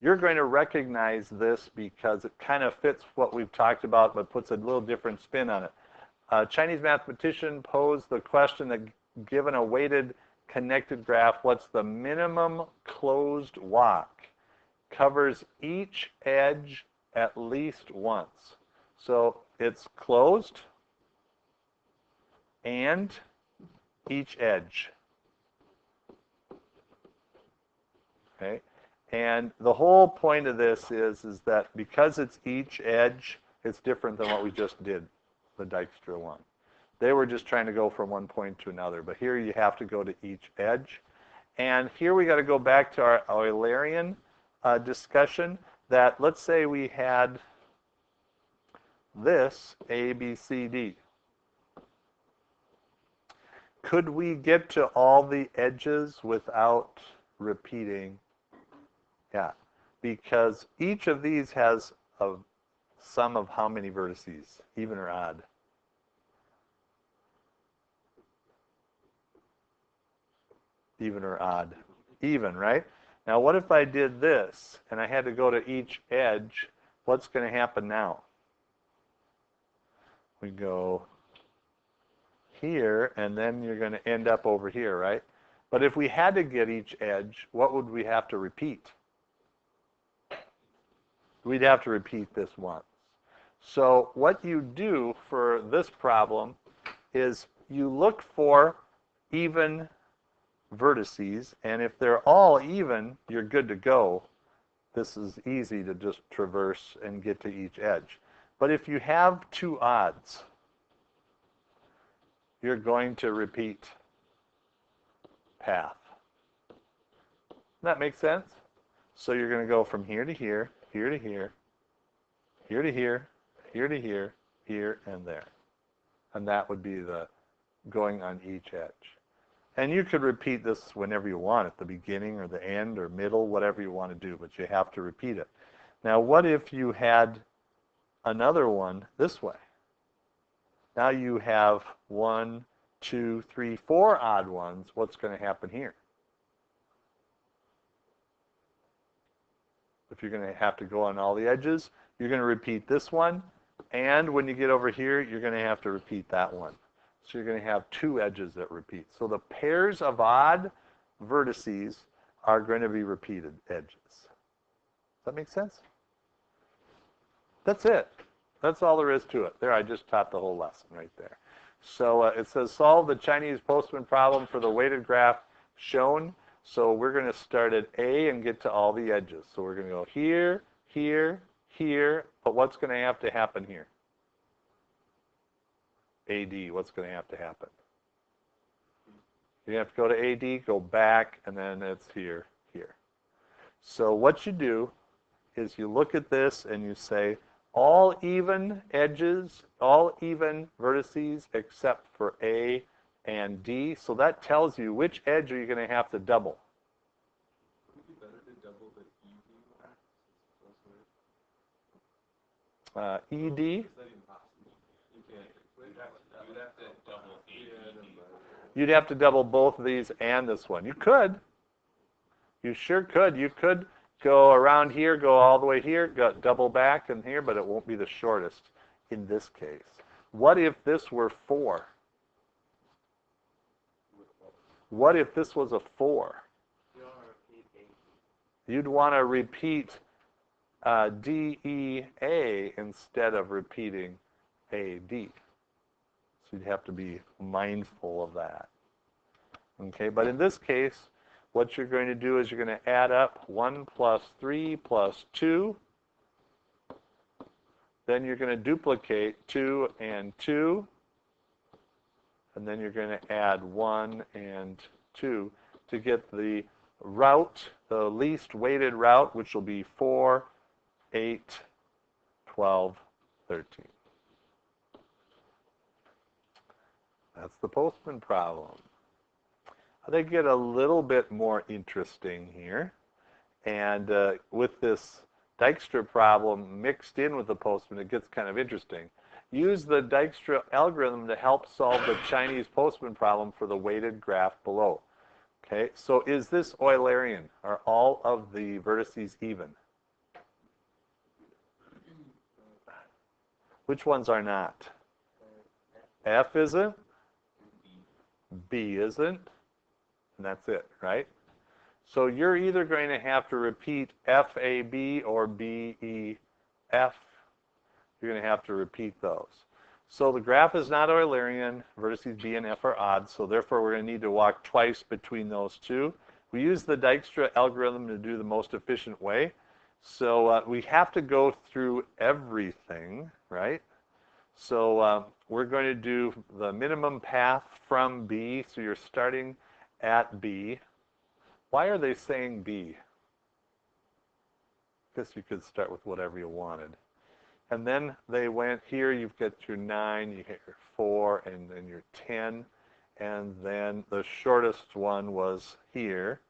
You're going to recognize this because it kind of fits what we've talked about, but puts a little different spin on it. A Chinese mathematician posed the question that given a weighted connected graph, what's the minimum closed walk? Covers each edge at least once. So it's closed and each edge. Okay? And the whole point of this is that because it's each edge, it's different than what we just did, the Dijkstra one. They were just trying to go from one point to another, but here you have to go to each edge. And here we got to go back to our Eulerian discussion that let's say we had this A, B, C, D. Could we get to all the edges without repeating? Yeah, because each of these has a sum of how many vertices, even or odd? Even or odd? Even, right? Now what if I did this and I had to go to each edge? What's going to happen now? We go here and then you're going to end up over here, right? But if we had to get each edge, what would we have to repeat? We'd have to repeat this once. So what you do for this problem is you look for even vertices, and if they're all even, you're good to go. This is easy to just traverse and get to each edge. But if you have two odds, you're going to repeat path. Does that make sense? So you're going to go from here to here, here to here, here to here, here to here, here, and there. And that would be the going on each edge. And you could repeat this whenever you want, at the beginning or the end or middle, whatever you want to do, but you have to repeat it. Now, what if you had another one this way? Now you have 1, 2, 3, 4 odd ones. What's going to happen here? If you're going to have to go on all the edges, you're going to repeat this one. And when you get over here, you're going to have to repeat that one. So you're going to have two edges that repeat. So the pairs of odd vertices are going to be repeated edges. Does that make sense? That's it. That's all there is to it. There, I just taught the whole lesson right there. So it says solve the Chinese postman problem for the weighted graph shown. So we're going to start at A and get to all the edges. So we're going to go here, here, here. But what's going to have to happen here? AD, what's going to have to happen? You have to go to AD, go back, and then it's here, here. So what you do is you look at this and you say, all even edges, all even vertices except for A and D. So that tells you which edge are you going to have to double. Would it be better to double the ED? Is that impossible? You can't. You'd have to double AD. You'd have to double both of these and this one. You could. You sure could. You could go around here, go all the way here, go double back in here, but it won't be the shortest in this case. What if this were 4? What if this was a 4? You'd want to repeat DEA instead of repeating AD. So you'd have to be mindful of that. Okay, but in this case, what you're going to do is you're going to add up 1 plus 3 plus 2. Then you're going to duplicate 2 and 2. And then you're going to add 1 and 2 to get the route, the least weighted route, which will be 4, 8, 12, 13. That's the postman problem. They get a little bit more interesting here. And with this Dijkstra problem mixed in with the postman, it gets kind of interesting. Use the Dijkstra algorithm to help solve the Chinese postman problem for the weighted graph below. Okay, so is this Eulerian? Are all of the vertices even? Which ones are not? F isn't, B isn't, and that's it, right? So you're either going to have to repeat FAB or BEF. You're going to have to repeat those. So the graph is not Eulerian. Vertices B and F are odd, so therefore we're going to need to walk twice between those two. We use the Dijkstra algorithm to do the most efficient way. So we have to go through everything, right? So we're going to do the minimum path from B. So you're starting at B. Why are they saying B? Guess you could start with whatever you wanted. And then they went here, you've got your 9, you hit your 4, and then your 10. And then the shortest one was here.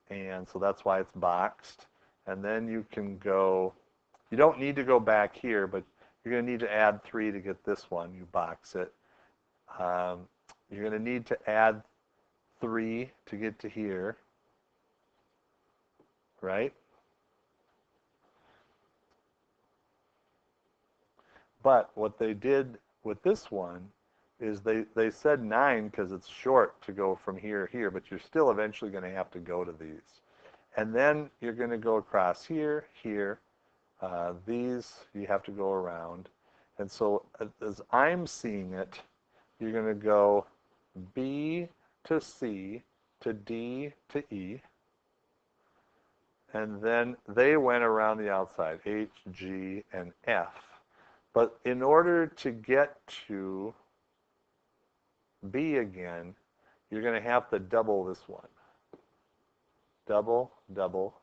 And so that's why it's boxed. And then you can go, you don't need to go back here, but you're going to need to add 3 to get this one. You box it. You're going to need to add 3 to get to here, right? But what they did with this one is they said 9 because it's short to go from here to here, but you're still eventually going to have to go to these. And then you're going to go across here, here. These you have to go around. And so as I'm seeing it, you're going to go B to C to D to E. And then they went around the outside, H, G, and F. But in order to get to B again, you're going to have to double this one. Double, double,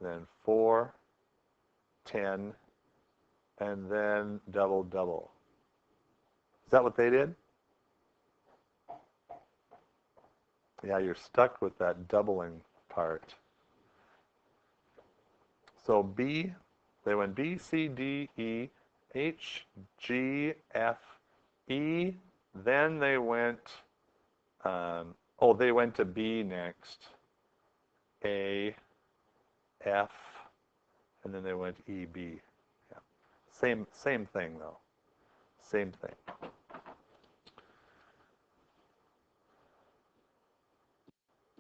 then 4, 10, and then double, double. Is that what they did? Yeah, you're stuck with that doubling part. So B, they went B, C, D, E, H, G, F, E, then they went, they went to B next, A, F, and then they went E, B. Yeah. Same thing though, same thing.